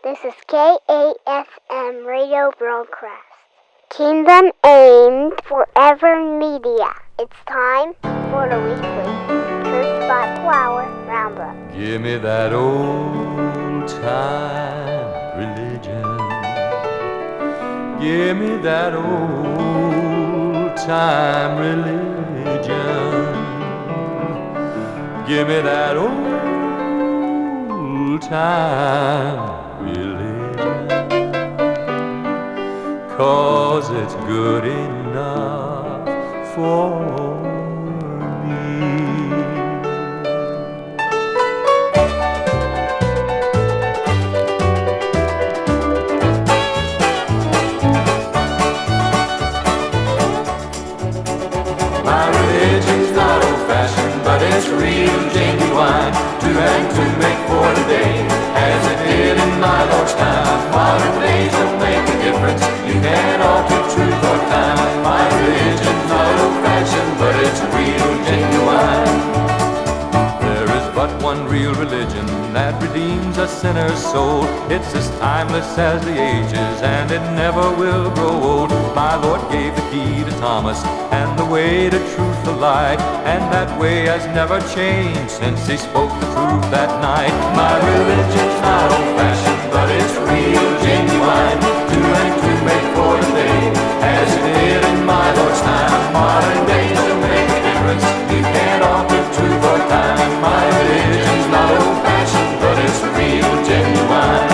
This is KAFM radio broadcast. Kingdom aimed forever media. It's time for the weekly Church Bible Hour Roundup. Give me that old time religion. Give me that old time religion. Give me that old time religion, 'cause it's good enough for me. My religion's not old-fashioned, but it's real genuine. Two and two make four today, as it did in my Lord's time. Modern days don't make a difference. You can't alter truth or time. My religion's not old-fashioned, but it's real genuine. There is but one real religion that redeems a sinner's soul. It's as timeless as the ages, and it never will grow old. My Lord gave the key to Thomas, and the way to truth, the light, and that way has never changed since he spoke the truth that night. My religion's not old-fashioned, but it's real genuine. Two and two make four today, as it did in my Lord's time. Modern days don't make a difference. You can't alter truth or time. My religion's not old-fashioned, but it's real genuine.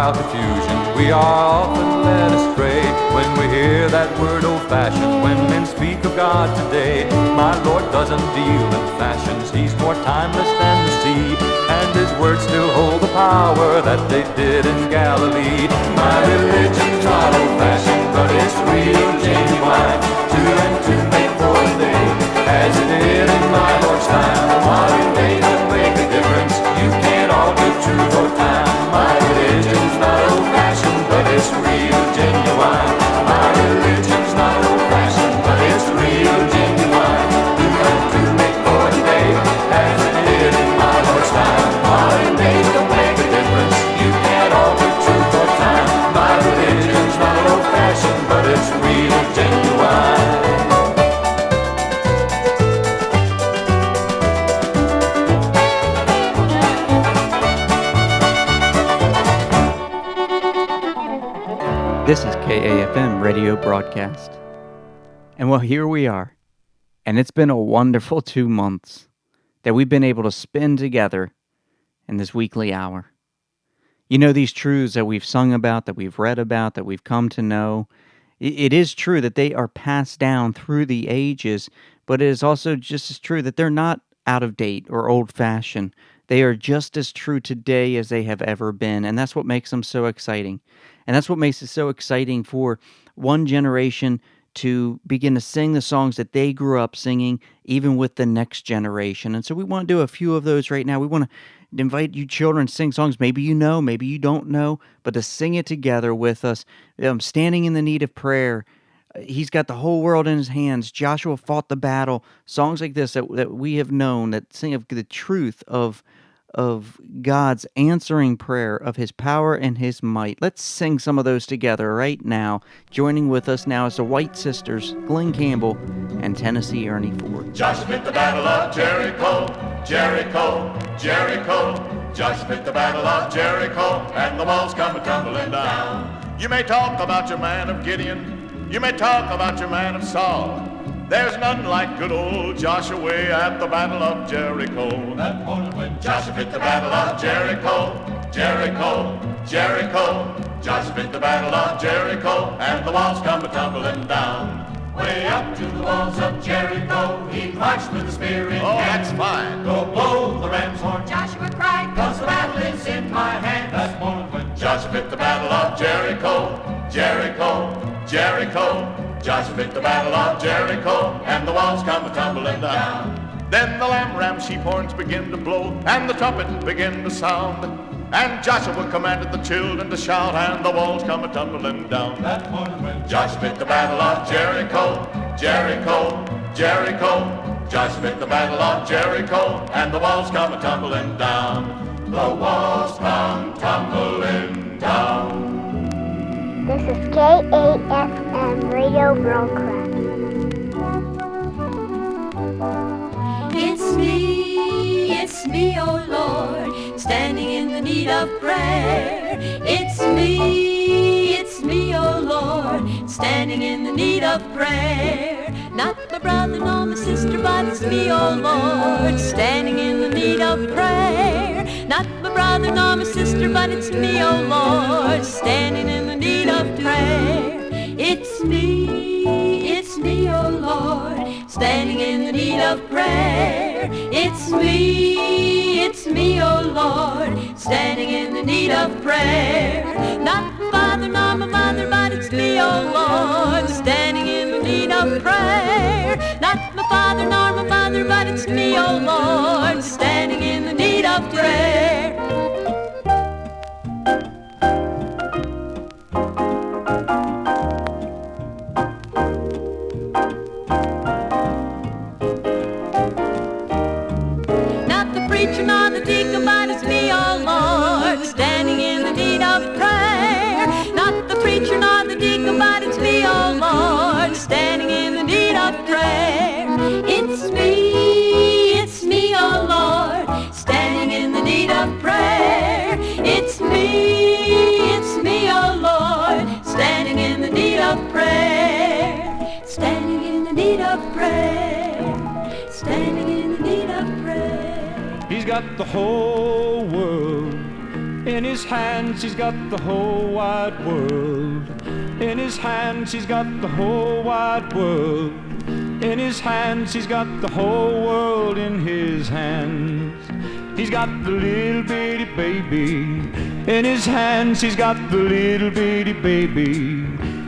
Confusion, we are often led astray when we hear that word old-fashioned, when men speak of God today. My Lord doesn't deal in fashions, he's more timeless than the sea, and his words still hold the power that they did in Galilee. My religion's not old-fashioned, but it's real genuine. Two and two make four today, as it did in my Lord's time. Modern days don't make a difference, you can't alter truth or time. My religion's not old-fashioned, but it's real genuine. My religion's not old-fashioned, but it's real genuine. Two and two make four today, as it did in my Lord's time. Modern days don't make a difference, you can't alter truth or time. My religion's not old-fashioned, but it's real genuine. This is KAFM radio broadcast. And well, here we are. And it's been a wonderful 2 months that we've been able to spend together in this weekly hour. You know, these truths that we've sung about, that we've read about, that we've come to know, it is true that they are passed down through the ages, but it is also just as true that they're not out of date or old-fashioned. They are just as true today as they have ever been, and that's what makes them so exciting. And that's what makes it so exciting for one generation to begin to sing the songs that they grew up singing, even with the next generation. And so we want to do a few of those right now. We want to invite you children to sing songs maybe you know, maybe you don't know, but to sing it together with us. Standing in the need of prayer. He's got the whole world in his hands. Joshua fought the battle. Songs like this that we have known, that sing of the truth of God's answering prayer, of his power and his might. Let's sing some of those together right now. Joining with us now is the White Sisters, Glenn Campbell, and Tennessee Ernie Ford. Joshua fit the battle of Jericho, Jericho, Jericho. Joshua fit the battle of Jericho, and the walls come tumbling down. You may talk about your man of Gideon, you may talk about your man of Saul. There's none like good old Joshua at the battle of Jericho. That morning when Joshua fit the battle of Jericho, Jericho, Jericho. Joshua fit the battle of Jericho, and the walls come a-tumbling down. Way up to the walls of Jericho, he marched with a spear in hand. Oh, that's fine. Go blow the ram's horn, Joshua cried, 'cause the battle is in my hand. That morning when Joshua fit the battle of Jericho, Jericho, Jericho. Joshua fit the battle of Jericho, and the walls come a-tumbling down. Then the lamb, ram, sheep horns begin to blow, and the trumpet begin to sound. And Joshua commanded the children to shout, and the walls come a-tumbling down. That morning when Joshua at the battle of Jericho, Jericho, Jericho. Joshua at the battle of Jericho, and the walls come a-tumbling down. The walls come tumbling down. This is KAFM Radio Broadcast. It's me, oh Lord, standing in the need of prayer. It's me, oh Lord, standing in the need of prayer. Not my brother nor my sister, but it's me, oh Lord, standing in the need of prayer. Not my brother nor my sister, but it's me, oh Lord, standing in the need of prayer. It's me, oh Lord, standing in the need of prayer. It's me, oh Lord, standing in the need of prayer. Not my father nor my mother, but it's me, oh Lord, standing in the need of prayer. Not my father nor my mother, but it's me, oh Lord, standing in the need of prayer. Not the preacher nor the deacon, but it's me, oh Lord, standing in the need of prayer. Not the preacher nor the deacon, but it's me, oh Lord, standing in the need of prayer. It's me, oh Lord, standing in the need of prayer. It's me, oh Lord, standing in the need of prayer. Standing in the need of prayer. Standing in the need of prayer. He's got the whole world in his hands. He's got the whole wide world in his hands. He's got the whole wide world in his hands. He's got the whole world in his hands. He's got the little bitty baby in his hands. He's got the little bitty baby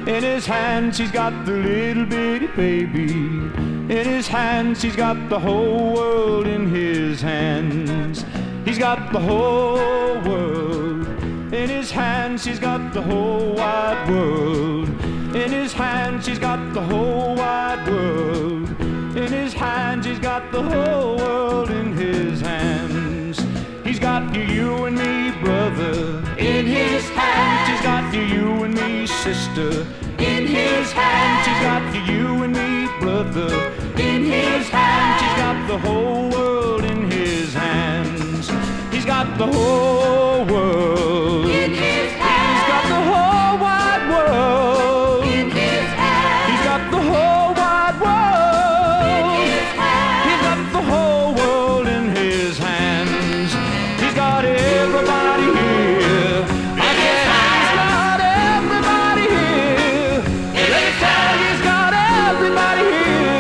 in his hands. He's got the little bitty baby in his hands. He's got the whole world in his hands. He's got the whole world in his hands. He's got the whole wide world in his hands. He's got the whole wide world in his hands. He's got the whole world in his hands. He's got you and me, brother, in his hands. He's got you and me, sister, in his hands. He's got you and me, brother, in his hands. He's got the whole world in his hands. He's got the whole world in his hands. He's got the whole wide world in his hands. He's got the whole wide world in his hands. He's got the whole world in his hands. He's got everybody here. I said he's got everybody here. Let me tell you, he's got everybody here.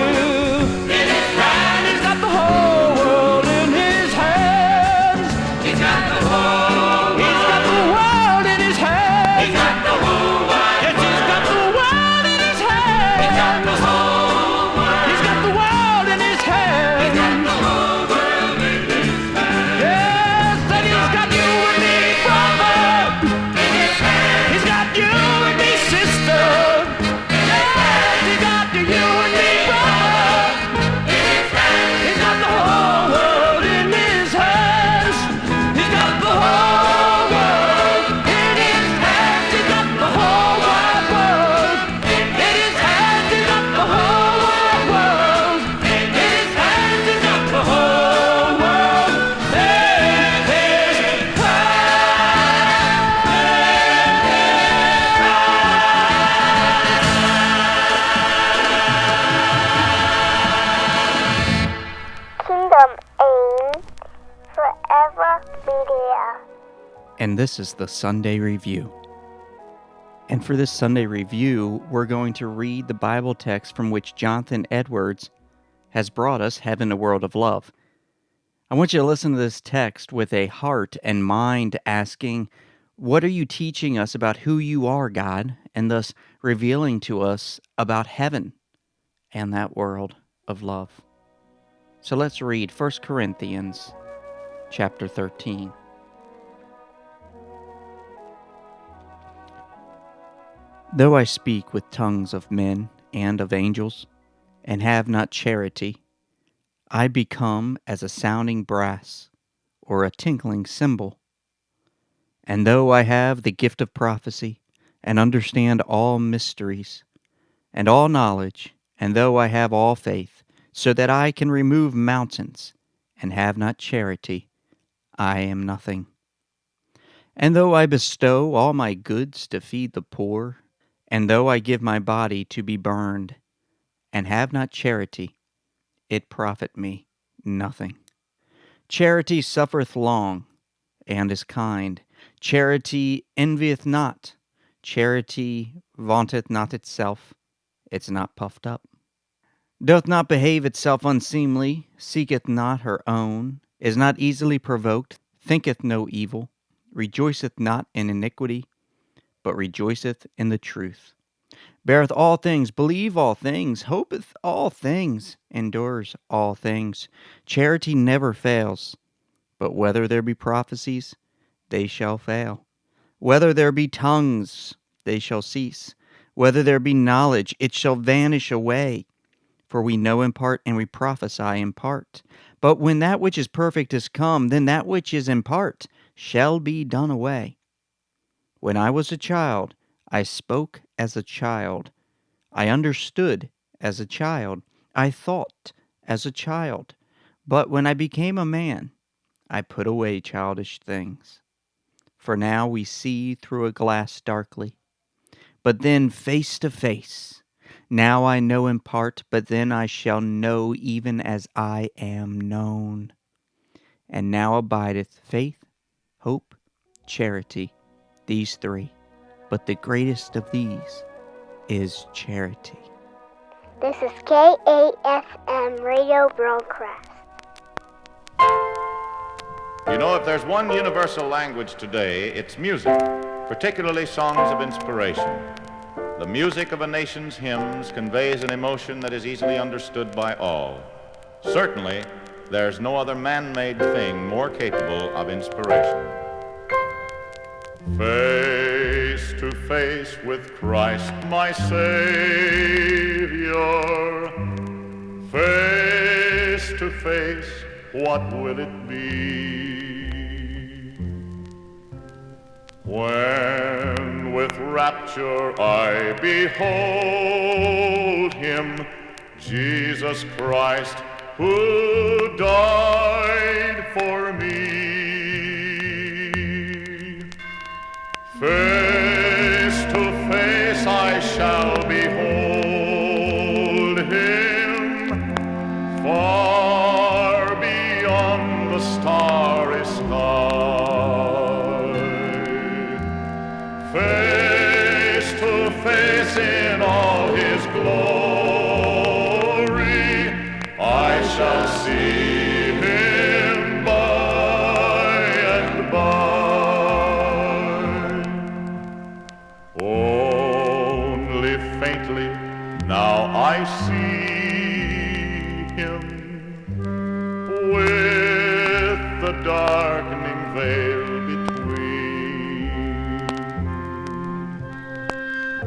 In his hand, he's got the whole world in his hands. He's got the whole world. He's got the world in his hands. He's got the whole world. Yes, he's got the world in his hands. He's got the whole world. He's got the world in his hands. He's got the whole world in his hands. Yes, and he's got you and me, brother, in his hands. He's got you and me, sister, in his hands. He's got you and me, brother, in his hands. He's got the whole world in his hands. He's got the whole world in his hands. He's got the whole wide world in his hands. He's got the whole wide world in his hands. He's got the whole world in his Kingdom Aim Forever Media. And this is the Sunday Review. And for this Sunday Review, we're going to read the Bible text from which Jonathan Edwards has brought us, Heaven, a World of Love. I want you to listen to this text with a heart and mind asking, what are you teaching us about who you are, God, and thus revealing to us about heaven and that world of love? So let's read 1 Corinthians chapter 13. Though I speak with tongues of men and of angels, and have not charity, I become as a sounding brass or a tinkling cymbal. And though I have the gift of prophecy, and understand all mysteries, and all knowledge, and though I have all faith, so that I can remove mountains, and have not charity, I am nothing. And though I bestow all my goods to feed the poor, and though I give my body to be burned, and have not charity, it profit me nothing. Charity suffereth long, and is kind. Charity envieth not. Charity vaunteth not itself. It's not puffed up. Doth not behave itself unseemly, seeketh not her own, is not easily provoked, thinketh no evil, rejoiceth not in iniquity, but rejoiceth in the truth. Beareth all things, believe all things, hopeth all things, endures all things. Charity never fails, but whether there be prophecies, they shall fail. Whether there be tongues, they shall cease. Whether there be knowledge, it shall vanish away. For we know in part, and we prophesy in part. But when that which is perfect is come, then that which is in part shall be done away. When I was a child, I spoke as a child. I understood as a child. I thought as a child. But when I became a man, I put away childish things. For now we see through a glass darkly, but then face to face. Now I know in part, but then I shall know even as I am known. And now abideth faith, hope, charity, these three. But the greatest of these is charity. This is KAFM Radio Broadcast. You know, if there's one universal language today, it's music, particularly songs of inspiration. The music of a nation's hymns conveys an emotion that is easily understood by all. Certainly, there's no other man-made thing more capable of inspiration. Face to face with Christ, my Savior. Face to face, what will it be? When with rapture I behold Him, Jesus Christ, who died for me. Face to face I shall behold Him, far beyond the starry sky. Face to face in all His glory, I shall see Him by and by. Only faintly now I see Him, with the darkening veil between.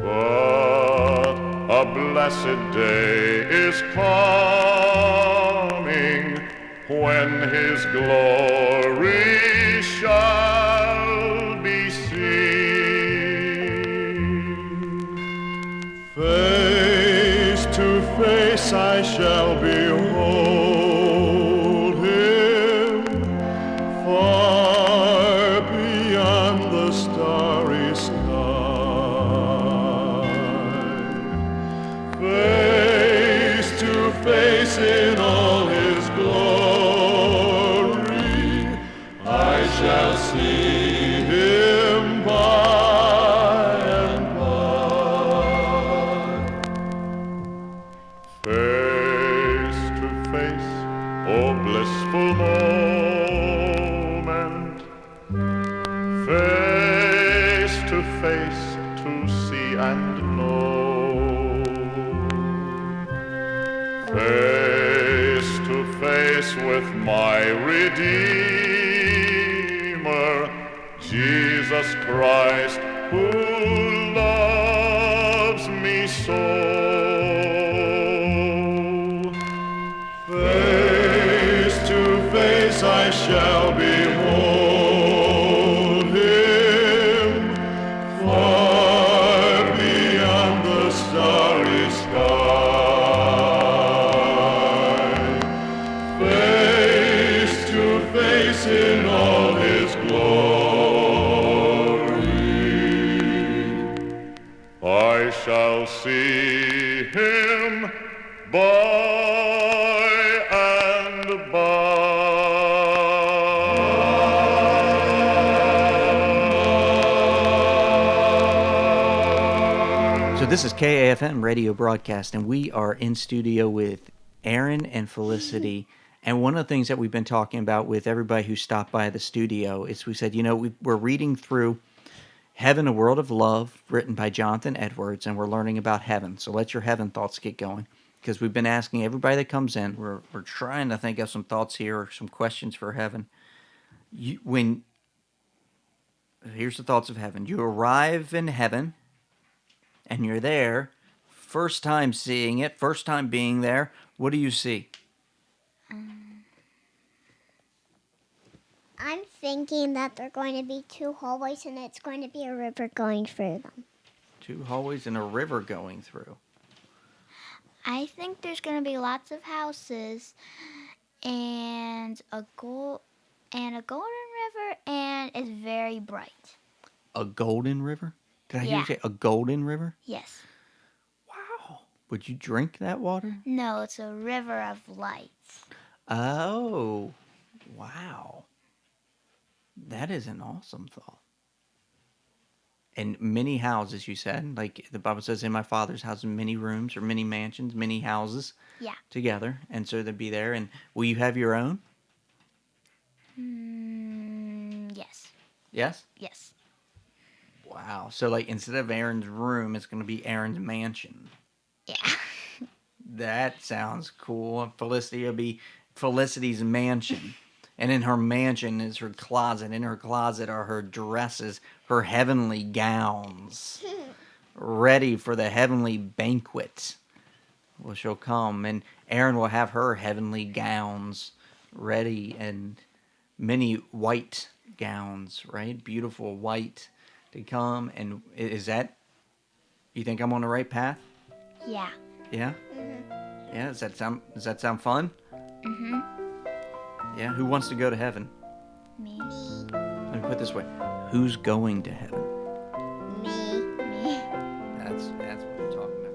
But a blessed day is coming when His glory shall be seen. Face to face I shall behold Him, far beyond the starry sky. Face to face in all His glory, I shall see Him by and by. Face to face, oh blissful moment. Face to face to see and know. Face to face with my Redeemer, Jesus Christ, who loves shall see him by and by. So this is KAFM radio broadcast, and we are in studio with Aaron and Felicity. And one of the things that we've been talking about with everybody who stopped by the studio is we said, we're reading through Heaven, A World of Love, written by Jonathan Edwards, and we're learning about heaven. So let your heaven thoughts get going, because we've been asking everybody that comes in, we're trying to think of some thoughts here, or some questions for heaven. Here's the thoughts of heaven. You arrive in heaven, and you're there, first time seeing it, first time being there. What do you see? I'm thinking that there are going to be two hallways and it's going to be a river going through them. Two hallways and a river going through. I think there's going to be lots of houses and a golden river, and it's very bright. A golden river? Did I hear you Yeah. say a golden river? Yes. Wow. Would you drink that water? No, it's a river of lights. Oh, wow. That is an awesome thought. And many houses, you said. Like the Bible says, in my Father's house, many rooms or many mansions, many houses Yeah. together. And so they'd be there. And will you have your own? Yes. Yes? Yes. Wow. So like instead of Aaron's room, it's going to be Aaron's mansion. Yeah. That sounds cool. Felicity will be Felicity's mansion. And in her mansion is her closet. In her closet are her dresses, her heavenly gowns, ready for the heavenly banquet. Well, she'll come, and Aaron will have her heavenly gowns ready, and many white gowns, right? Beautiful white to come. And is that, you think I'm on the right path? Yeah. Yeah? Yeah, does that sound fun? Mm-hmm. Yeah, who wants to go to heaven? Me. Let me put it this way. Who's going to heaven? Me. Me. That's what we're talking about.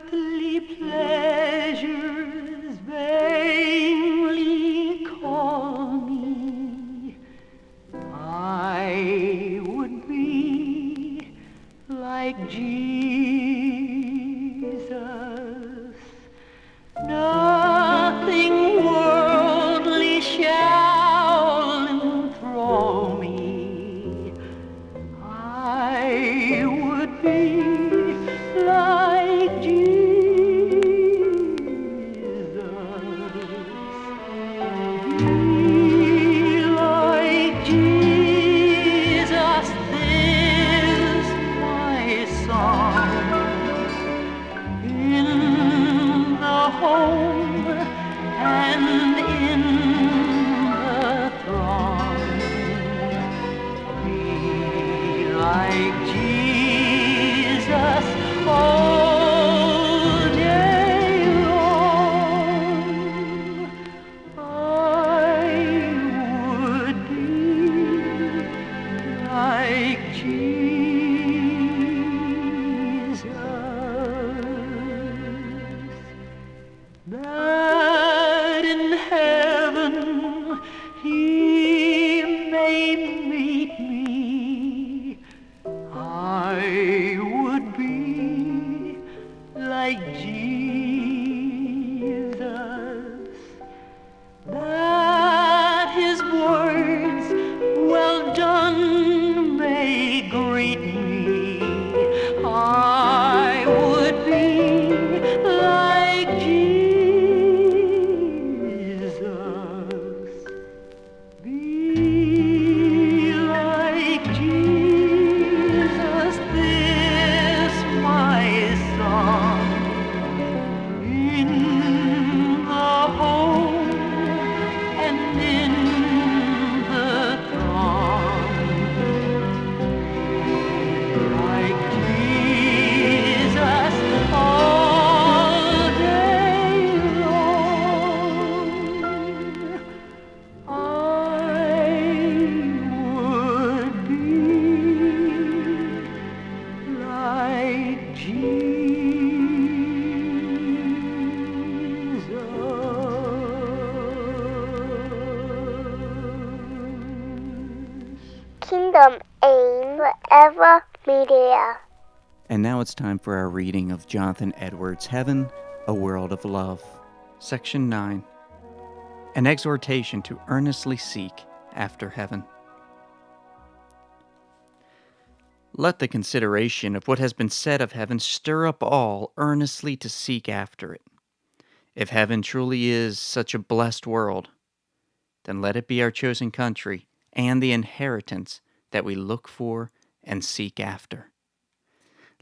Earthly pleasures vainly call me. I would be like Jesus. Nothing worldly shall enthrall me. I would be like Jesus. Be like Jesus, this my song. In the home and in the throng, be like Jesus all day long. I would be like Jesus. That in heaven he may meet me, I would be like Jesus. That his words, well done, may greet Forever Media. And now it's time for our reading of Jonathan Edwards' Heaven, A World of Love. Section 9. An exhortation to earnestly seek after heaven. Let the consideration of what has been said of heaven stir up all earnestly to seek after it. If heaven truly is such a blessed world, then let it be our chosen country and the inheritance that we look for and seek after.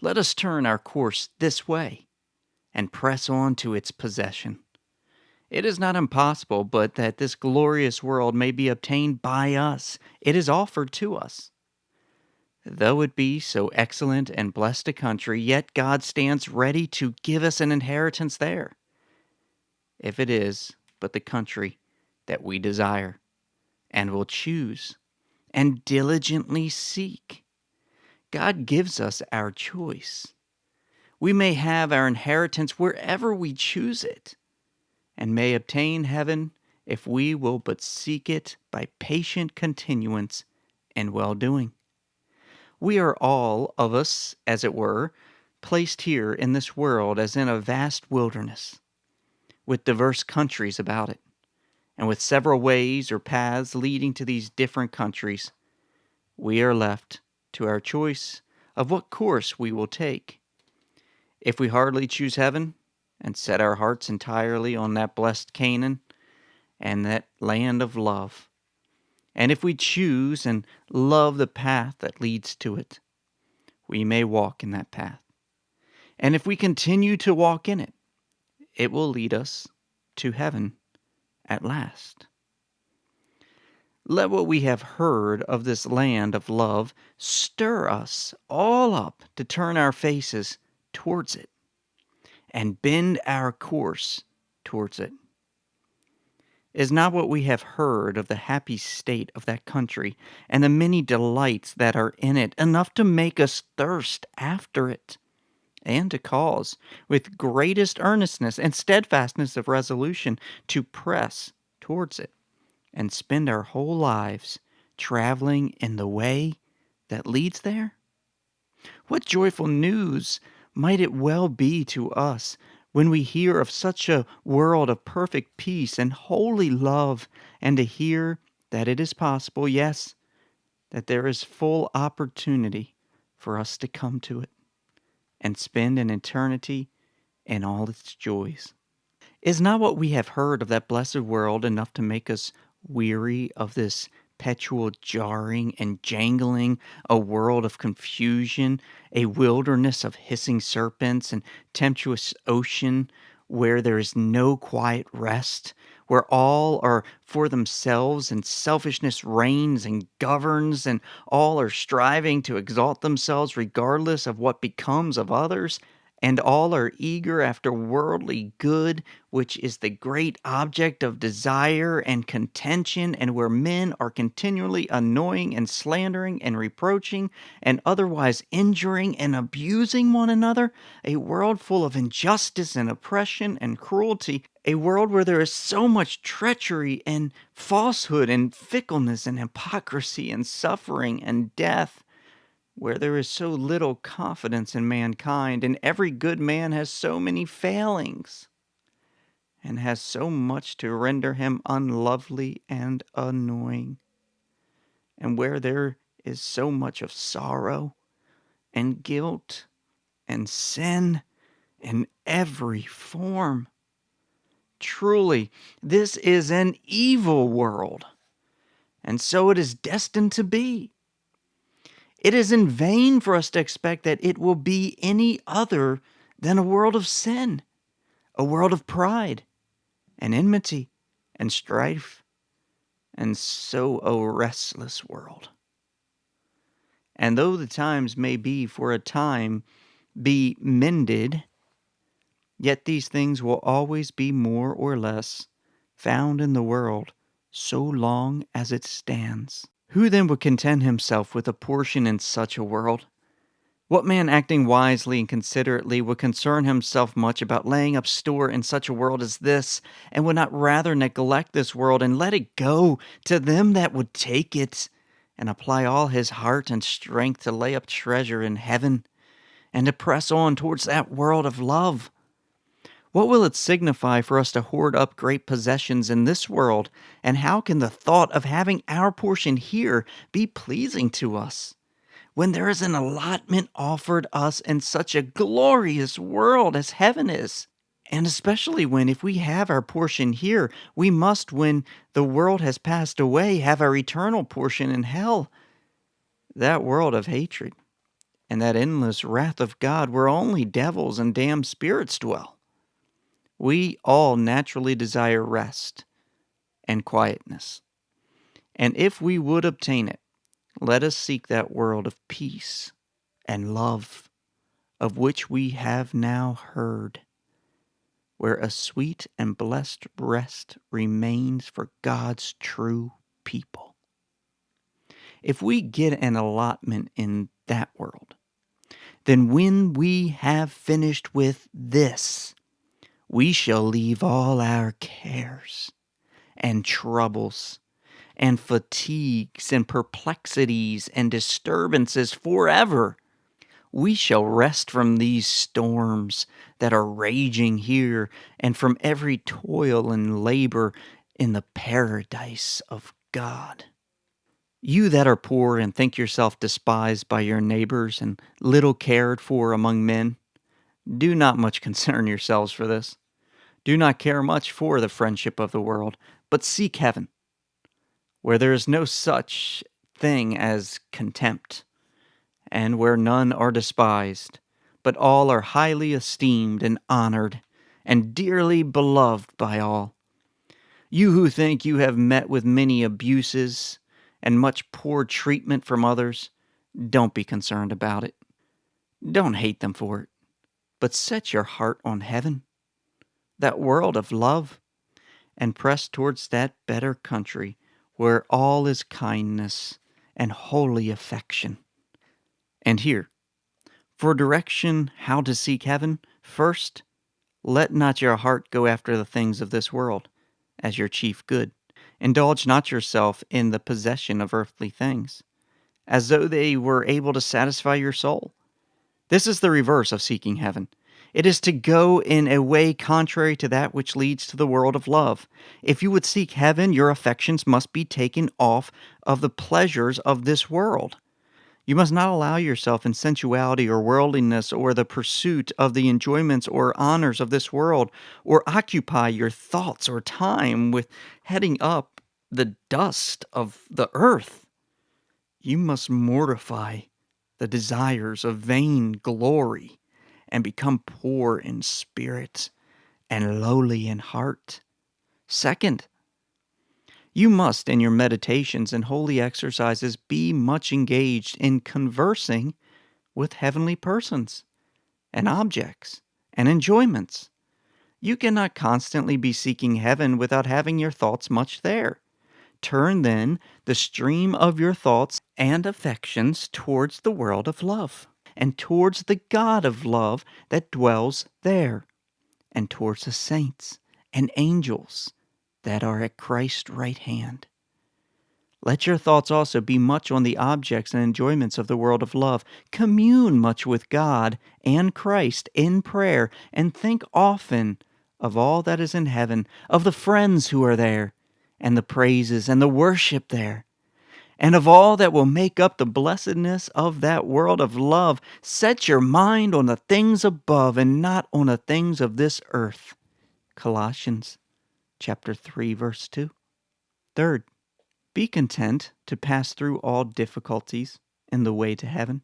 Let us turn our course this way and press on to its possession. It is not impossible, but that this glorious world may be obtained by us. It is offered to us. Though it be so excellent and blessed a country, yet God stands ready to give us an inheritance there, if it is but the country that we desire, and will choose and diligently seek. God gives us our choice. We may have our inheritance wherever we choose it, and may obtain heaven if we will but seek it by patient continuance and well-doing. We are all of us, as it were, placed here in this world as in a vast wilderness, with diverse countries about it, and with several ways or paths leading to these different countries. We are left to our choice of what course we will take. If we heartily choose heaven, and set our hearts entirely on that blessed Canaan and that land of love, and if we choose and love the path that leads to it, we may walk in that path. And if we continue to walk in it, it will lead us to heaven at last. Let what we have heard of this land of love stir us all up to turn our faces towards it and bend our course towards it. Is not what we have heard of the happy state of that country and the many delights that are in it enough to make us thirst after it, and to cause, with greatest earnestness and steadfastness of resolution, to press towards it, and spend our whole lives traveling in the way that leads there? What joyful news might it well be to us when we hear of such a world of perfect peace and holy love, and to hear that it is possible, yes, that there is full opportunity for us to come to it and spend an eternity in all its joys. Is not what we have heard of that blessed world enough to make us weary of this perpetual jarring and jangling, a world of confusion, a wilderness of hissing serpents and tempestuous ocean where there is no quiet rest, where all are for themselves and selfishness reigns and governs, and all are striving to exalt themselves regardless of what becomes of others, and all are eager after worldly good, which is the great object of desire and contention, and where men are continually annoying and slandering and reproaching and otherwise injuring and abusing one another, a world full of injustice and oppression and cruelty, a world where there is so much treachery and falsehood and fickleness and hypocrisy and suffering and death, where there is so little confidence in mankind, and every good man has so many failings, and has so much to render him unlovely and annoying, and where there is so much of sorrow, and guilt, and sin in every form. Truly, this is an evil world, and so it is destined to be. It is in vain for us to expect that it will be any other than a world of sin, a world of pride, and enmity, and strife, and so a restless world. And though the times may be for a time be mended, yet these things will always be more or less found in the world so long as it stands. Who then would content himself with a portion in such a world? What man acting wisely and considerately would concern himself much about laying up store in such a world as this, and would not rather neglect this world and let it go to them that would take it, and apply all his heart and strength to lay up treasure in heaven and to press on towards that world of love? What will it signify for us to hoard up great possessions in this world, and how can the thought of having our portion here be pleasing to us, when there is an allotment offered us in such a glorious world as heaven is? And especially when, if we have our portion here, we must, when the world has passed away, have our eternal portion in hell, that world of hatred and that endless wrath of God where only devils and damned spirits dwell. We all naturally desire rest and quietness. And if we would obtain it, let us seek that world of peace and love, of which we have now heard, where a sweet and blessed rest remains for God's true people. If we get an allotment in that world, then when we have finished with this, we shall leave all our cares and troubles and fatigues and perplexities and disturbances forever. We shall rest from these storms that are raging here and from every toil and labor in the paradise of God. You that are poor and think yourself despised by your neighbors and little cared for among men, do not much concern yourselves for this. Do not care much for the friendship of the world, but seek heaven, where there is no such thing as contempt, and where none are despised, but all are highly esteemed and honored, and dearly beloved by all. You who think you have met with many abuses and much poor treatment from others, don't be concerned about it. Don't hate them for it, but set your heart on heaven, that world of love, and press towards that better country where all is kindness and holy affection. And here, for direction how to seek heaven, first, let not your heart go after the things of this world as your chief good. Indulge not yourself in the possession of earthly things, as though they were able to satisfy your soul. This is the reverse of seeking heaven. It is to go in a way contrary to that which leads to the world of love. If you would seek heaven, your affections must be taken off of the pleasures of this world. You must not allow yourself in sensuality or worldliness or the pursuit of the enjoyments or honors of this world, or occupy your thoughts or time with heading up the dust of the earth. You must mortify the desires of vain glory and become poor in spirit and lowly in heart. Second, you must, in your meditations and holy exercises, be much engaged in conversing with heavenly persons and objects and enjoyments. You cannot constantly be seeking heaven without having your thoughts much there. Turn, then, the stream of your thoughts and affections towards the world of love, and towards the God of love that dwells there, and towards the saints and angels that are at Christ's right hand. Let your thoughts also be much on the objects and enjoyments of the world of love. Commune much with God and Christ in prayer, and think often of all that is in heaven, of the friends who are there, and the praises and the worship there, and of all that will make up the blessedness of that world of love. Set your mind on the things above and not on the things of this earth. Colossians chapter 3, verse 2. Third, be content to pass through all difficulties in the way to heaven.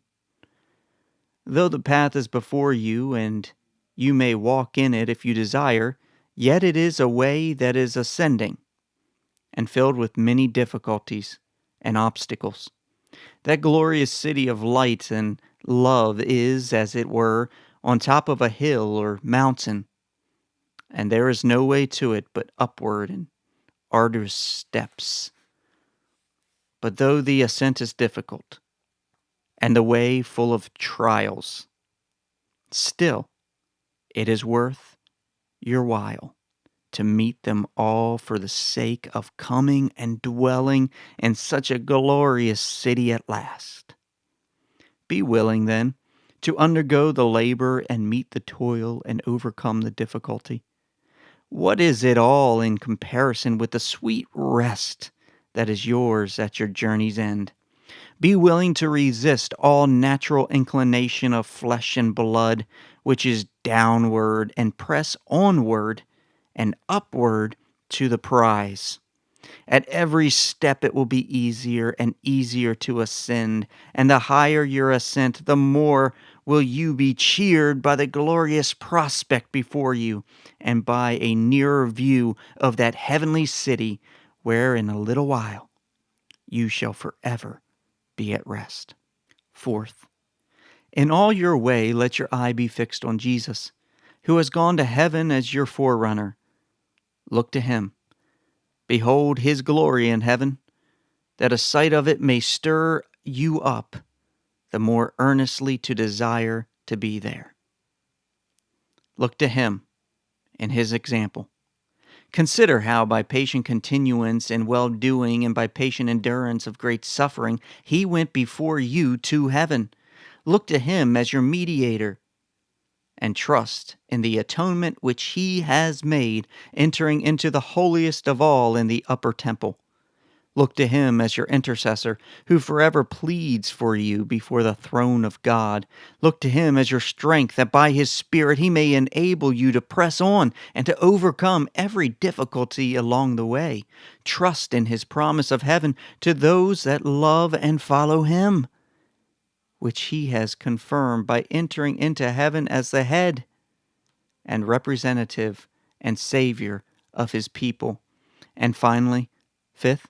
Though the path is before you, and you may walk in it if you desire, yet it is a way that is ascending, and filled with many difficulties and obstacles. That glorious city of light and love is, as it were, on top of a hill or mountain, and there is no way to it but upward and arduous steps. But though the ascent is difficult, and the way full of trials, still it is worth your while to meet them all for the sake of coming and dwelling in such a glorious city at last. Be willing, then, to undergo the labor and meet the toil and overcome the difficulty. What is it all in comparison with the sweet rest that is yours at your journey's end? Be willing to resist all natural inclination of flesh and blood, which is downward, and press onward and upward to the prize. At every step it will be easier and easier to ascend, and the higher your ascent, the more will you be cheered by the glorious prospect before you, and by a nearer view of that heavenly city, where in a little while you shall forever be at rest. Fourth, in all your way let your eye be fixed on Jesus, who has gone to heaven as your forerunner. Look to him. Behold his glory in heaven, that a sight of it may stir you up the more earnestly to desire to be there. Look to him and his example. Consider how by patient continuance in well-doing and by patient endurance of great suffering, he went before you to heaven. Look to him as your mediator, and trust in the atonement which he has made, entering into the holiest of all in the upper temple. Look to him as your intercessor, who forever pleads for you before the throne of God. Look to him as your strength, that by his Spirit he may enable you to press on and to overcome every difficulty along the way. Trust in his promise of heaven to those that love and follow him, which he has confirmed by entering into heaven as the head and representative and Savior of his people. And finally, fifth,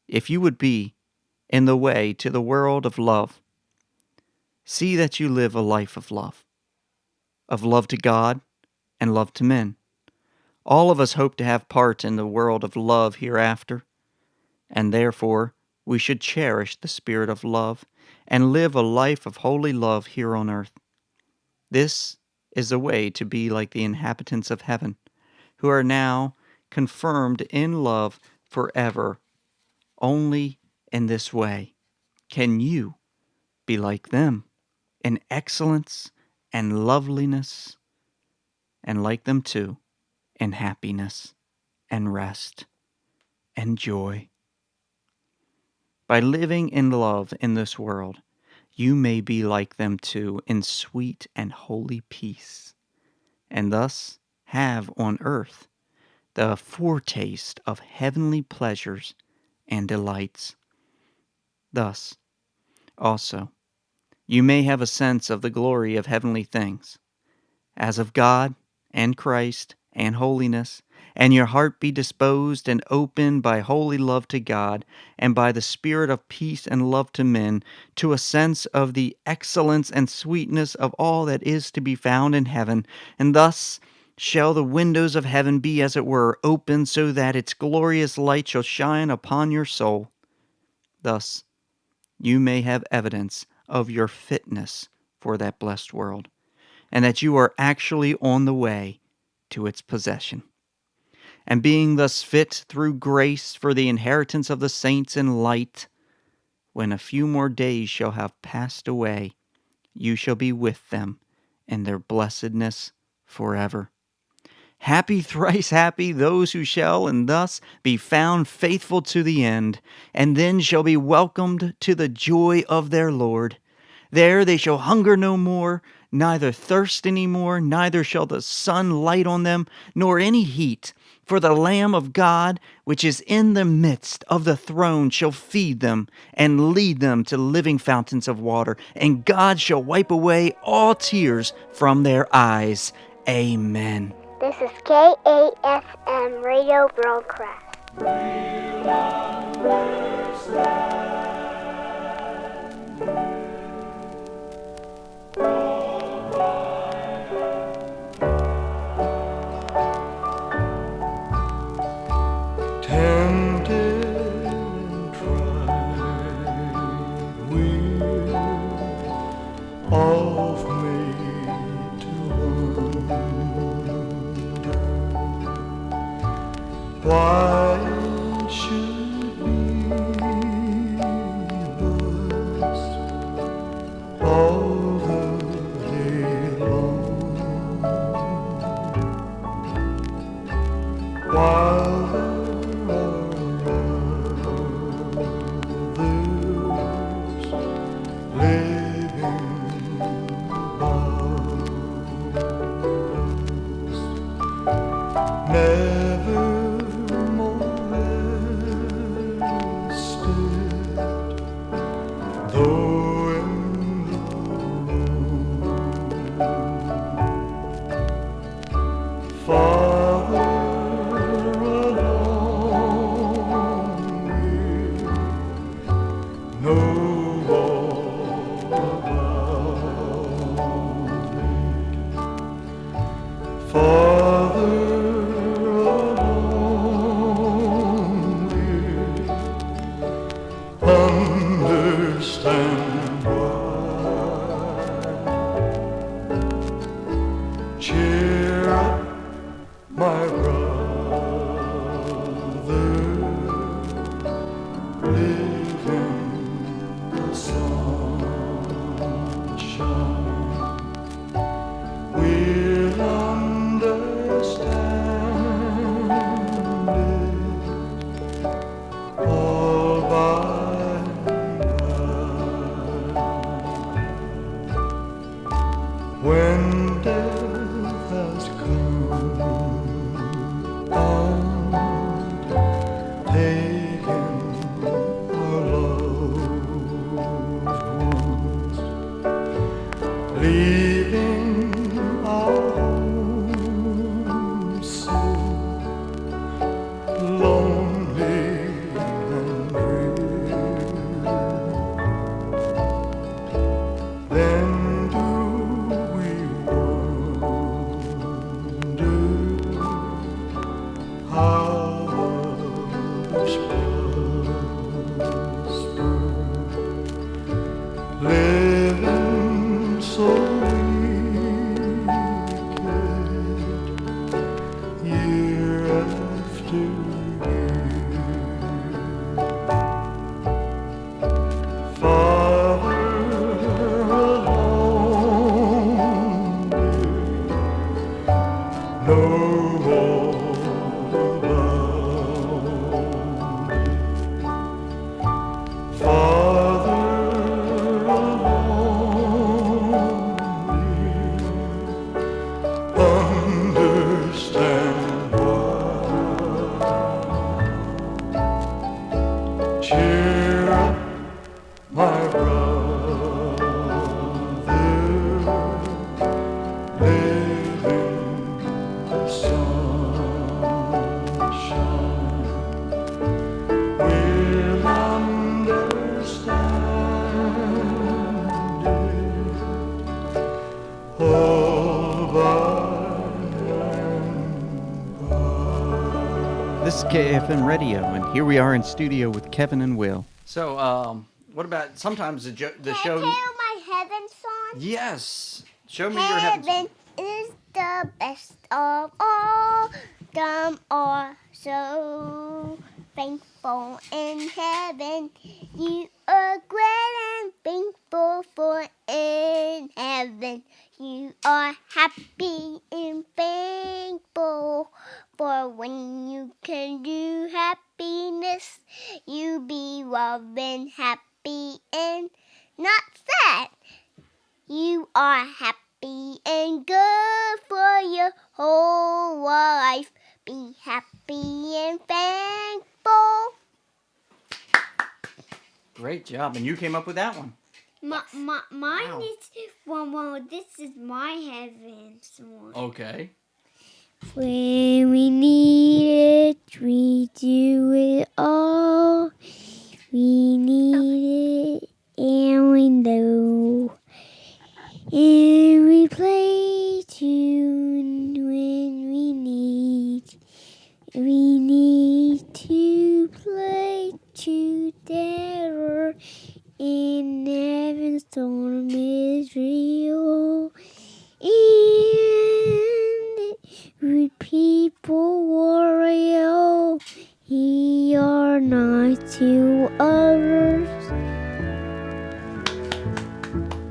if you would be in the way to the world of love, see that you live a life of love to God and love to men. All of us hope to have part in the world of love hereafter, and therefore we should cherish the spirit of love and live a life of holy love here on earth. This is the way to be like the inhabitants of heaven, who are now confirmed in love forever. Only in this way can you be like them in excellence and loveliness, and like them too in happiness and rest and joy. By living in love in this world, you may be like them too in sweet and holy peace, and thus have on earth the foretaste of heavenly pleasures and delights. Thus, also, you may have a sense of the glory of heavenly things, as of God and Christ and holiness, and your heart be disposed and opened by holy love to God, and by the spirit of peace and love to men, to a sense of the excellence and sweetness of all that is to be found in heaven, and thus shall the windows of heaven be, as it were, open, so that its glorious light shall shine upon your soul. Thus, you may have evidence of your fitness for that blessed world, and that you are actually on the way to its possession. And being thus fit through grace for the inheritance of the saints in light, when a few more days shall have passed away, you shall be with them in their blessedness forever. Happy, thrice happy, those who shall and thus be found faithful to the end, and then shall be welcomed to the joy of their Lord. There they shall hunger no more, neither thirst any more, neither shall the sun light on them, nor any heat. For the Lamb of God, which is in the midst of the throne, shall feed them and lead them to living fountains of water, and God shall wipe away all tears from their eyes. Amen. This is KAFM Radio Broadcast. Tempted and tried, we're off made to wander. when death has come on, taken our loved ones, leaving our home so lonely and drear. Then do we wonder how others prosper, living so wicked, year after year. Father alone know all about it. Father alone understand why. Cheer up, my brother, live in the sunshine. We'll understand it all by and by. This is KAFM Radio, and here we are in studio with Kevin and Will. So, what about sometimes the show? Can I tell my heaven song? Yes, show me your heaven. Heaven is the best of all. Them are so thankful in heaven. You are great and thankful for in heaven. You are happy and thankful for when you can do happiness. You be loving, happy, and not sad. You are happy and good for your whole life. Be happy and thankful. Great job, and you came up with that one. Mine Wow. is well, this is my heaven song. Okay. When we need it, we do it all. We need it, and we know. And we play tune when we need. We need to play together. And heaven's storm is real. And with people warrior, he are not to others.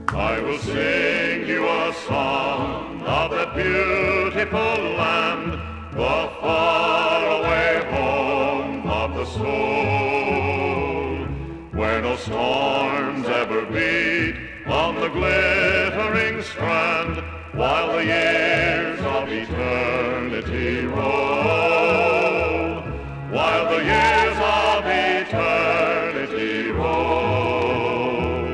I will sing you a song of that beautiful land, the faraway home of the soul, where no storms ever beat on the glittering strand, while the years of eternity roll, while the years of eternity roll,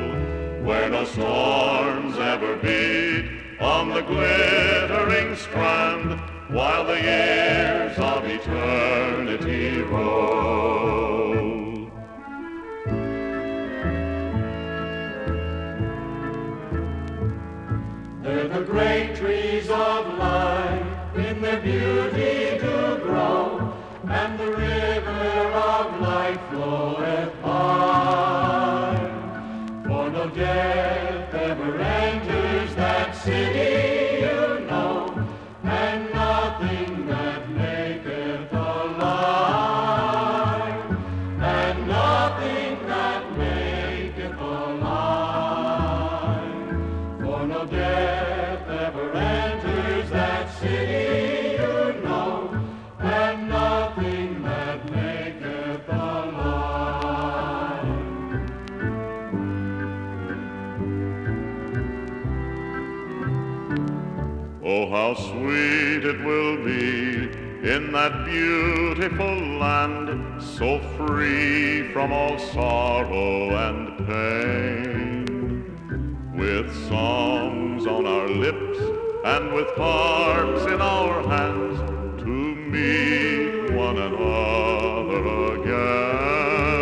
where no storms ever beat on the glittering strand, while the years of eternity roll. They're the great trees of life, in their beauty do grow, and the river of life floweth by. For no death ever enters that city, you know, and nothing that maketh alive, and nothing that maketh alive. For no death ever enters that city, you know, and nothing that maketh alive. Oh, how sweet it will be in that beautiful land, so free from all sorrow and pain. With songs on our lips and with harps in our hands, to meet one another again,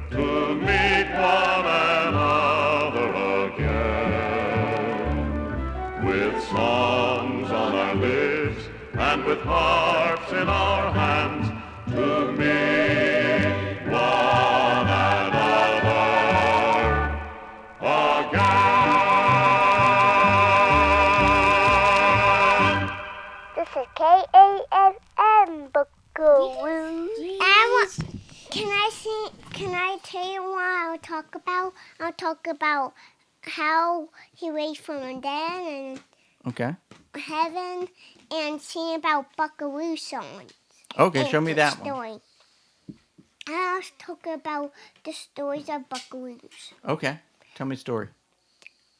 to meet one another again. With songs on our lips and with harps in our hands, to meet one another again. This is KAFM Buckaroo. Can I tell you what I'll talk about? I'll talk about how he raised from the dead and Okay. heaven and sing about Buckaroo songs. Okay, show me that one. Story. I'll talk about the stories of Buckaroos. Okay, tell me a story.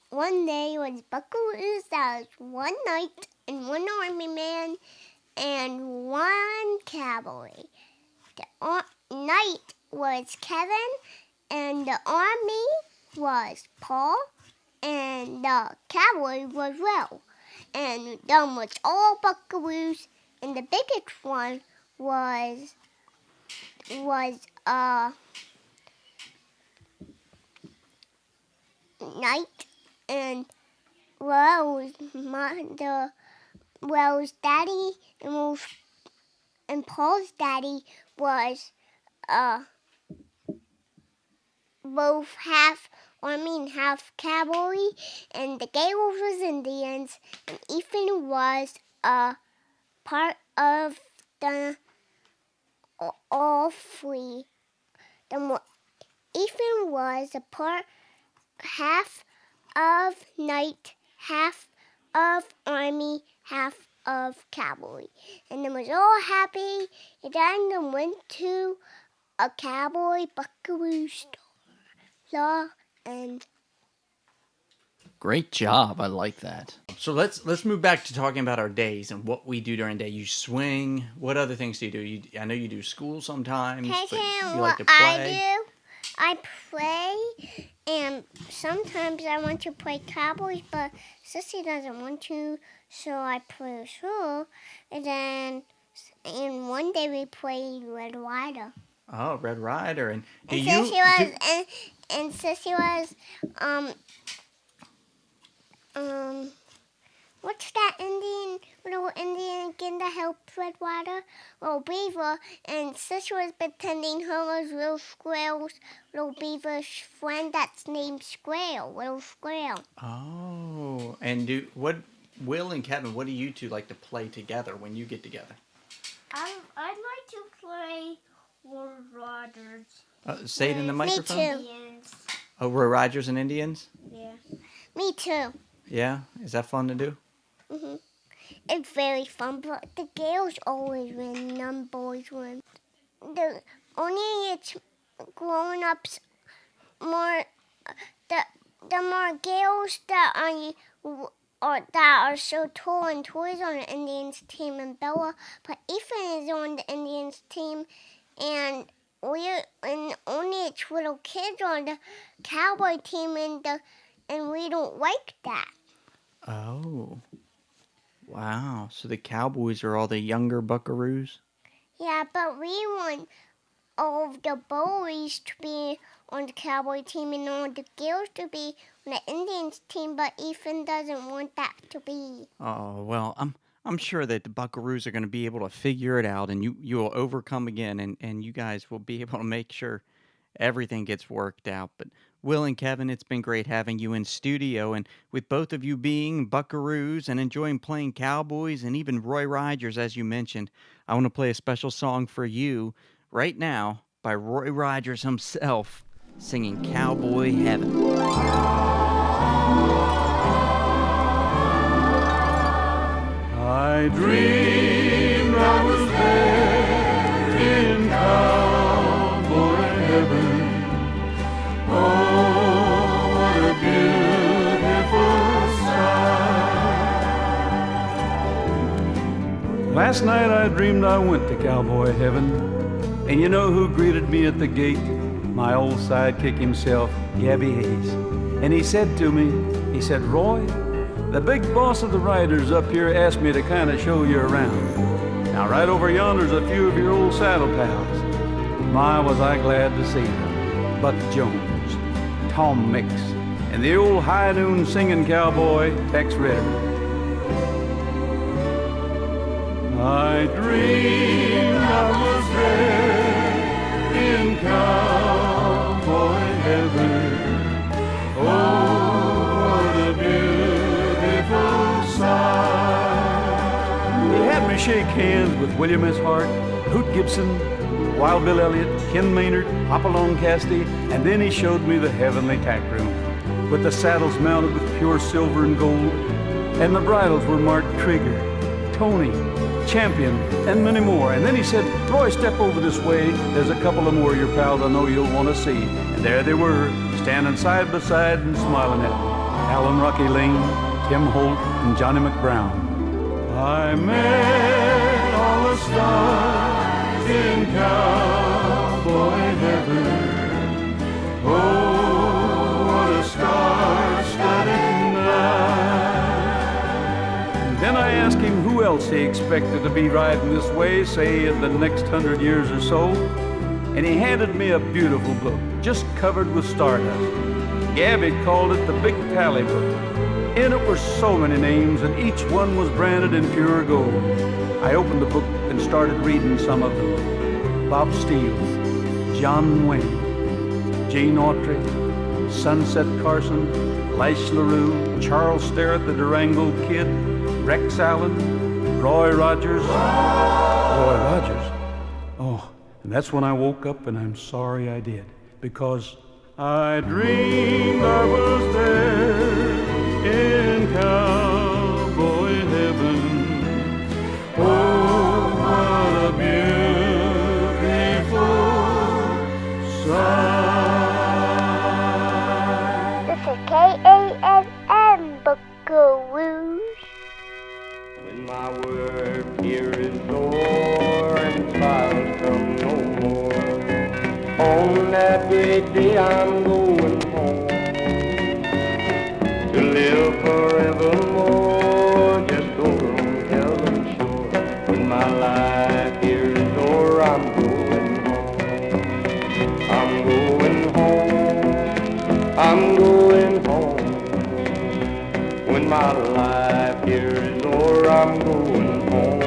One day was Buckaroos. That was one knight and one army man and one cowboy. The knight was Kevin and the army was Paul and the cowboy was Will. And them was all Buckaroos, and the biggest one was Knight, and Will's daddy and Paul's daddy was both half army and half cowboy, and the Gales was Indians, and Ethan was a part of the all three. Ethan was a part half of knight, half of army, half of cowboy, and they was all happy. And then they went to a cowboy buckaroo store, and Great job. I like that. So let's move back to talking about our days and what we do during the day. You swing. What other things do you do? I know you do school sometimes. can I But tell you you like what to play. I do? I play, and sometimes I want to play Cowboys, but Sissy doesn't want to, so I play school. And one day we played Red Rider. Oh, Red Rider. And do And you? Sissy was what's that little Indian again that helped Red Rider? Little Beaver, and Sissy was pretending her was little Beaver's friend that's named Little Squirrel. Oh, and Will and Kevin, what do you two like to play together when you get together? I'd like to play World Riders. Say it in the microphone. Me too. Indians. Oh, Roy Rogers and Indians? Yeah. Me too. Yeah? Is that fun to do? Mhm. It's very fun, but the girls always win, none boys win. Only it's grown-ups more. The more girls that are so tall and toys on the Indians team, and Bella, but Ethan is on the Indians team, and only it's little kids on the Cowboy team, and we don't like that. Oh. Wow. So the Cowboys are all the younger buckaroos? Yeah, but we want all of the boys to be on the Cowboy team and all the girls to be on the Indians team, but Ethan doesn't want that to be. Oh, well, I'm sure that the buckaroos are going to be able to figure it out, and you will overcome again, and you guys will be able to make sure everything gets worked out. But Will and Kevin, it's been great having you in studio, and with both of you being buckaroos and enjoying playing Cowboys and even Roy Rogers, as you mentioned, I want to play a special song for you right now by Roy Rogers himself singing Cowboy Heaven. I dreamed I was there in cowboy heaven. Oh, what a beautiful sight. Last night I dreamed I went to cowboy heaven, and you know who greeted me at the gate? My old sidekick himself, Gabby Hayes. And he said to me, he said, Roy, the big boss of the riders up here asked me to kind of show you around. Now right over yonder's a few of your old saddle pals. My, was I glad to see them. Buck Jones, Tom Mix, and the old high noon singing cowboy, Tex Ritter. I dreamed I was there in cowboy heaven. Oh, what a beautiful sight. He had me shake hands with William S. Hart, Hoot Gibson, Wild Bill Elliott, Ken Maynard, Hopalong Cassidy, and then he showed me the heavenly tack room with the saddles mounted with pure silver and gold, and the bridles were marked Trigger, Tony, Champion, and many more. And then he said, Roy, step over this way. There's a couple of more of your pals I know you'll want to see. And there they were, standing side by side and smiling at me. Alan Rocky Lane, Tim Holt, and Johnny McBrown. I met all the stars in cowboy heaven. Oh, what a star-studded night. Then I asked him who else he expected to be riding this way, say in the next 100 years or so, and he handed me a beautiful book, just covered with stardust. Gabby called it the Big Tally Book. In it were so many names, and each one was branded in pure gold. I opened the book and started reading some of them. Bob Steele, John Wayne, Jane Autry, Sunset Carson, Lash LaRue, Charles Sterrett, the Durango Kid, Rex Allen, Roy Rogers. Roy Rogers? Oh, and that's when I woke up, and I'm sorry I did, because I dreamed I was there in cowboy heaven. Oh, what a beautiful sight. This is KAFM Buckaroos. When my work here is o'er and trials come no more, on that great day I'm going home to live forevermore just over on heaven's shore. When my life here is o'er, I'm going home. I'm going home. I'm going home. When my life here is o'er, I'm going home.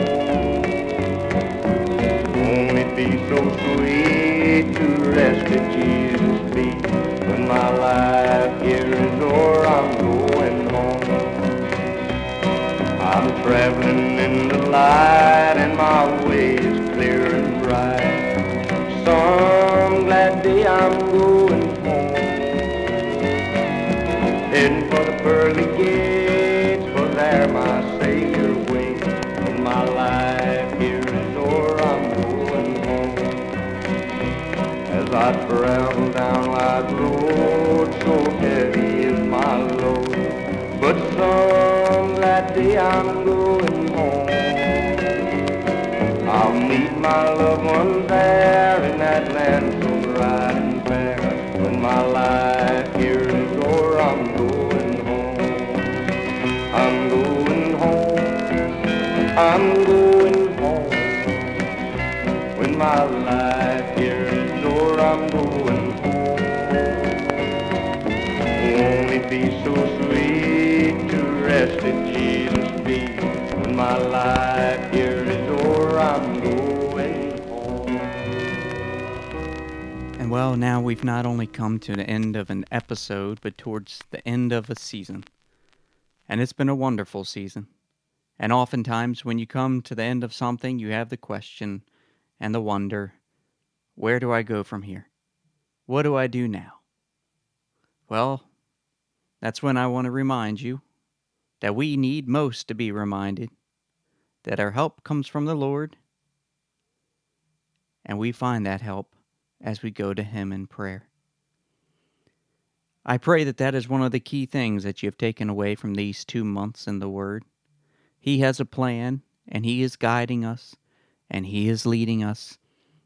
Won't it be so sweet to rest at Jesus' feet? When my life here is o'er, I'm going home. I'm traveling in the light and my way is clear and bright. Some glad day I'm going home. Heading for the pearly gates, for there my Savior waits. When my life here is o'er, I'm going home. As I travel down life's road, so heavy is my load, but some glad day I'm going home. I'll meet my loved ones there in that land so bright and fair. When my life here is o'er, I'm going home. I'm going home. I'm going home. When my life here is o'er, I'm going home. Won't it be so sweet to rest at Jesus' feet? When my life here is o'er, I'm going home. And well, now we've not only come to the end of an episode, but towards the end of a season. And it's been a wonderful season. And oftentimes when you come to the end of something, you have the question and the wonder, where do I go from here? What do I do now? Well, that's when I want to remind you that we need most to be reminded that our help comes from the Lord, and we find that help as we go to Him in prayer. I pray that that is one of the key things that you have taken away from these 2 months in the Word. He has a plan, and He is guiding us, and He is leading us,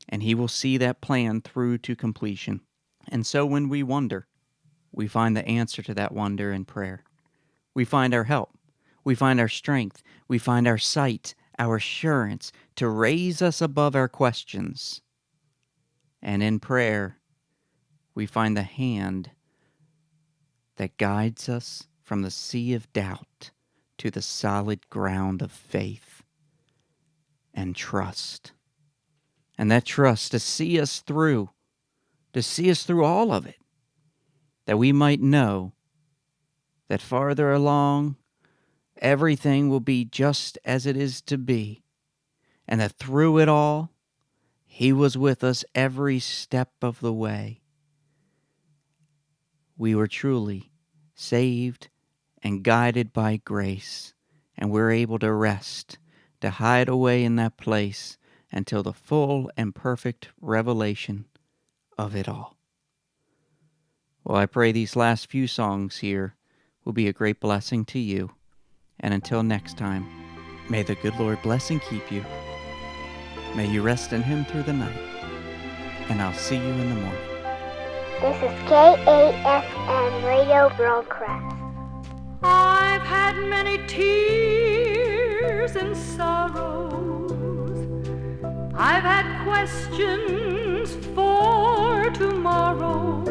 and He will see that plan through to completion. And so when we wonder, we find the answer to that wonder in prayer. We find our help. We find our strength. We find our sight, our assurance to raise us above our questions. And in prayer, we find the hand that guides us from the sea of doubt to the solid ground of faith and trust. And that trust to see us through all of it, that we might know that farther along, everything will be just as it is to be, and that through it all, He was with us every step of the way. We were truly saved and guided by grace, and we're able to rest, to hide away in that place until the full and perfect revelation of it all. Well, I pray these last few songs here will be a great blessing to you. And until next time, may the good Lord bless and keep you. May you rest in Him through the night. And I'll see you in the morning. This is KAFM Radio Broadcast. I've had many tears and sorrows. I've had questions for tomorrow.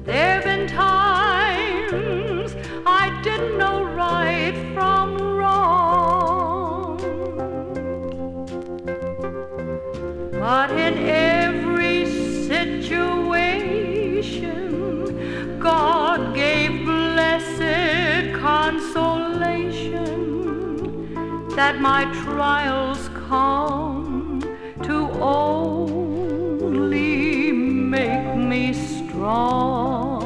There've been times I didn't know right from wrong. But in every situation, God gave blessed consolation that my trials come to only make me strong.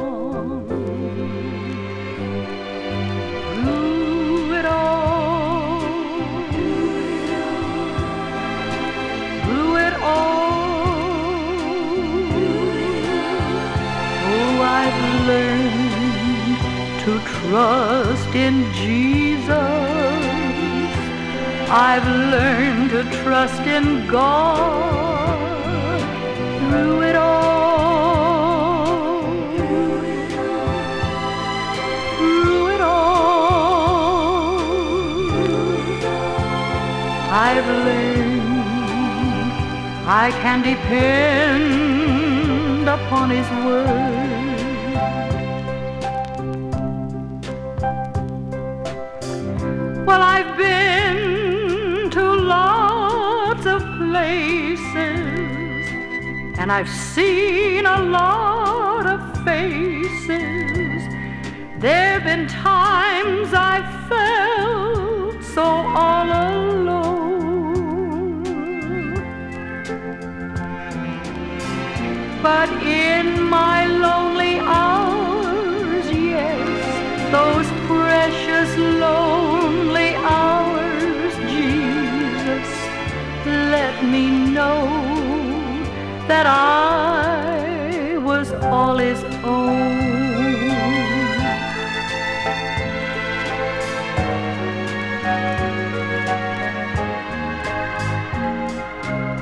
Through it all, oh, I've learned to trust in Jesus. I've learned to trust in God. Through it all, I've learned I can depend upon His word. Well, I've been to lots of places, and I've seen a lot of faces. There've been times I felt so all alone. But in my lonely hours, yes, those precious lonely hours, Jesus, let me know that I was all His own.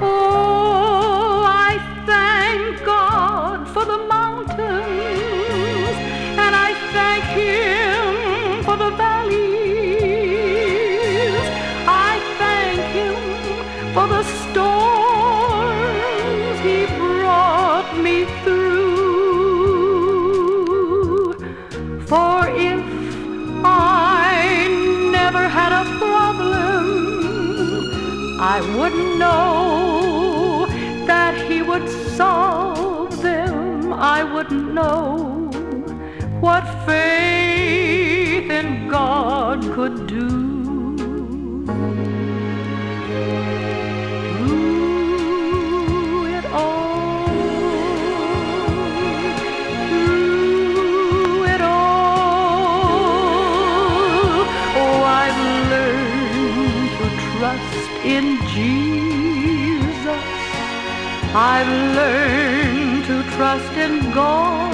Oh, I thank God for the mountains, and I thank Him for the valleys. I thank Him for the storms He brought me through. For if I never had a problem, I wouldn't know that He would solve them. I wouldn't know what faith in God could do. Through it all, oh, I've learned to trust in Jesus. I've learned to trust in God.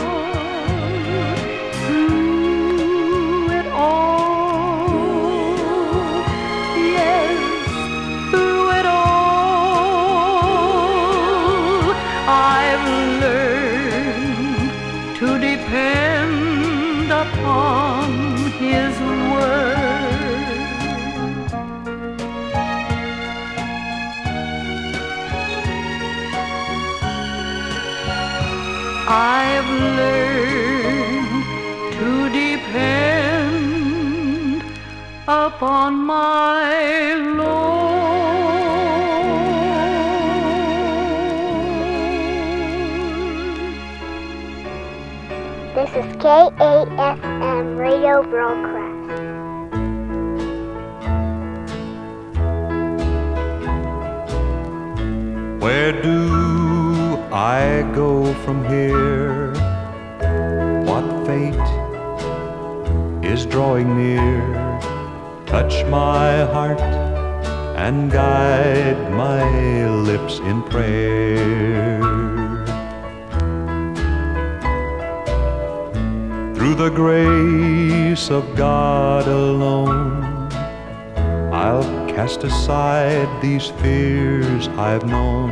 Through it all, yes, on His word. I've learned to depend upon my Lord. This is KAFM Radio Broadcast. Where do I go from here? What fate is drawing near? Touch my heart and guide my lips in prayer. Through the grace of God alone, I'll cast aside these fears I've known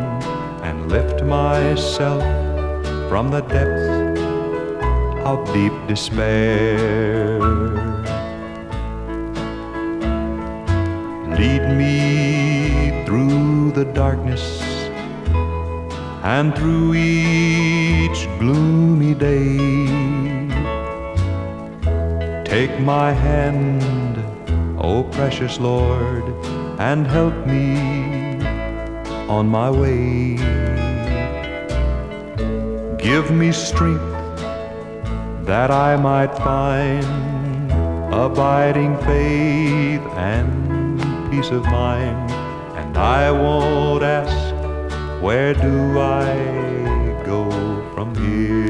and lift myself from the depths of deep despair. Lead me through the darkness and through each gloomy day. Take my hand, O precious Lord, and help me on my way. Give me strength that I might find abiding faith and peace of mind. And I won't ask, where do I go from here?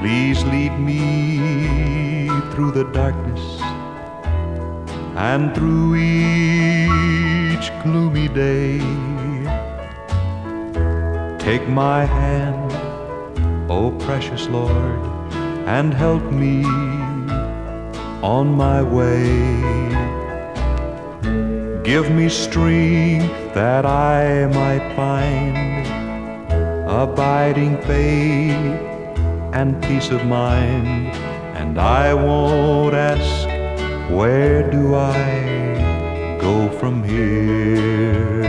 Please lead me through the darkness and through each gloomy day. Take my hand, O precious Lord, and help me on my way. Give me strength that I might find abiding faith and peace of mind. And I won't ask, where do I go from here?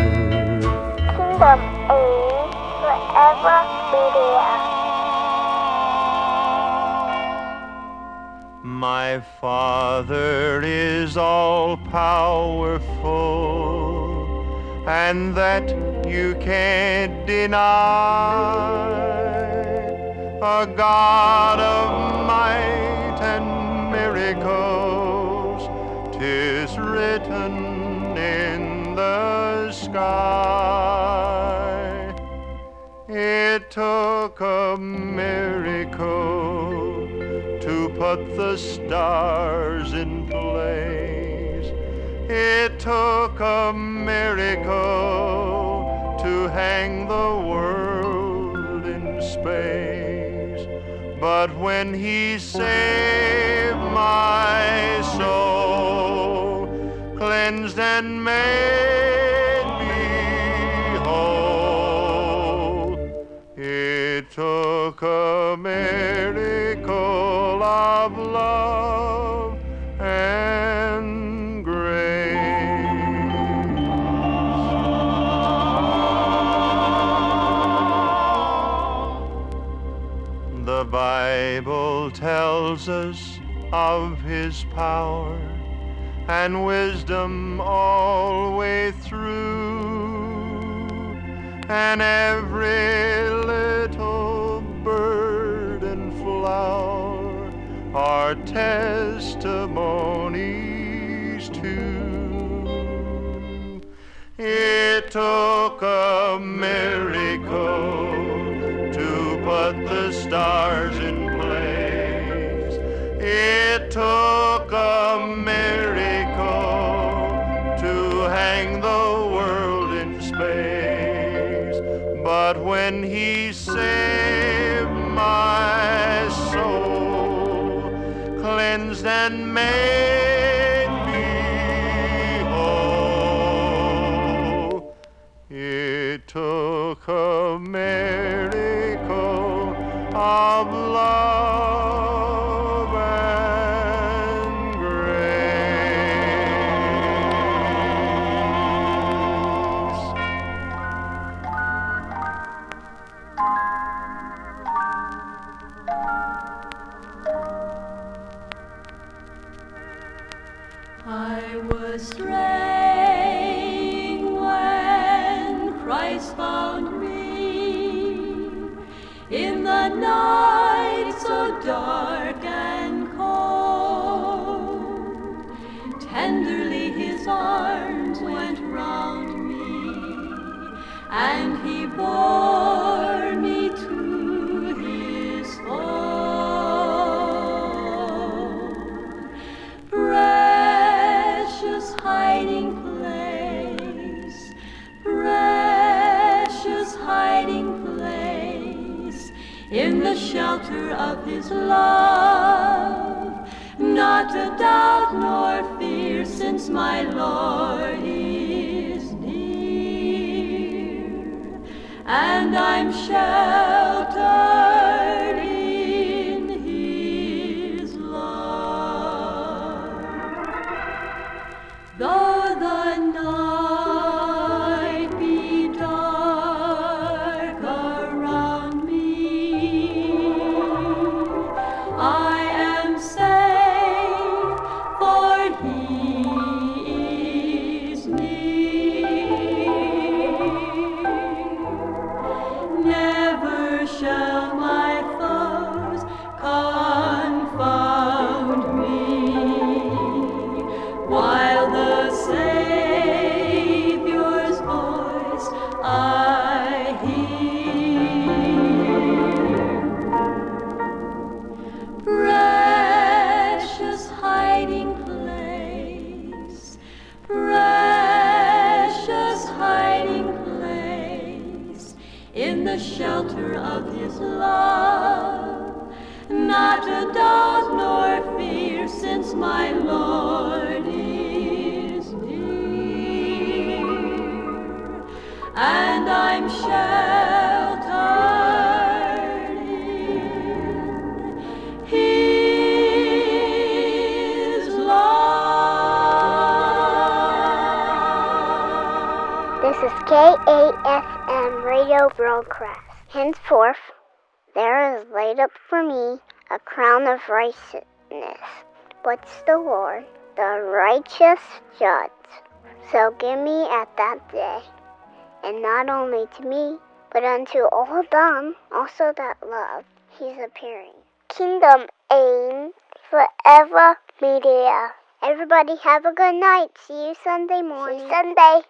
Kingdom Aid Forever Media. My Father is all powerful, and that you can't deny. A God of might and miracles, 'tis written in the sky. It took a miracle to put the stars in place. It took a miracle to hang the world in space. But when He saved my soul, cleansed and made me whole, it took a miracle of love and grace. The Bible tells us of His power and wisdom all way through, and every little bird and flower are testimonies too. It took a miracle to put the stars in place. It took a miracle to hang the world in space. But when He saved my soul, cleansed and made I was straying when Christ found me in the night so dark and cold. Tenderly his arms went round me, and he bore me to his fold. Precious hiding place, precious hiding place, in the shelter of his love, not a doubt nor fear, since my Lord is near, and I'm sheltered in his love. Though the night be dark around me, I am safe, for he is near. Never shall my foes confound me, while the Savior's voice I hear. Precious hiding place, precious hiding place, in the shelter of his love, not a doubt nor fear, since my Lord is near, and I'm sheltered in his love. This is KAFM radio broadcast. Henceforth, there is laid up for me a crown of righteousness, which the Lord, the righteous judge, shall give me at that day, and not only to me, but unto all them also that love his appearing. Kingdom Aim Forever Media. Everybody have a good night. See you Sunday morning. See you Sunday.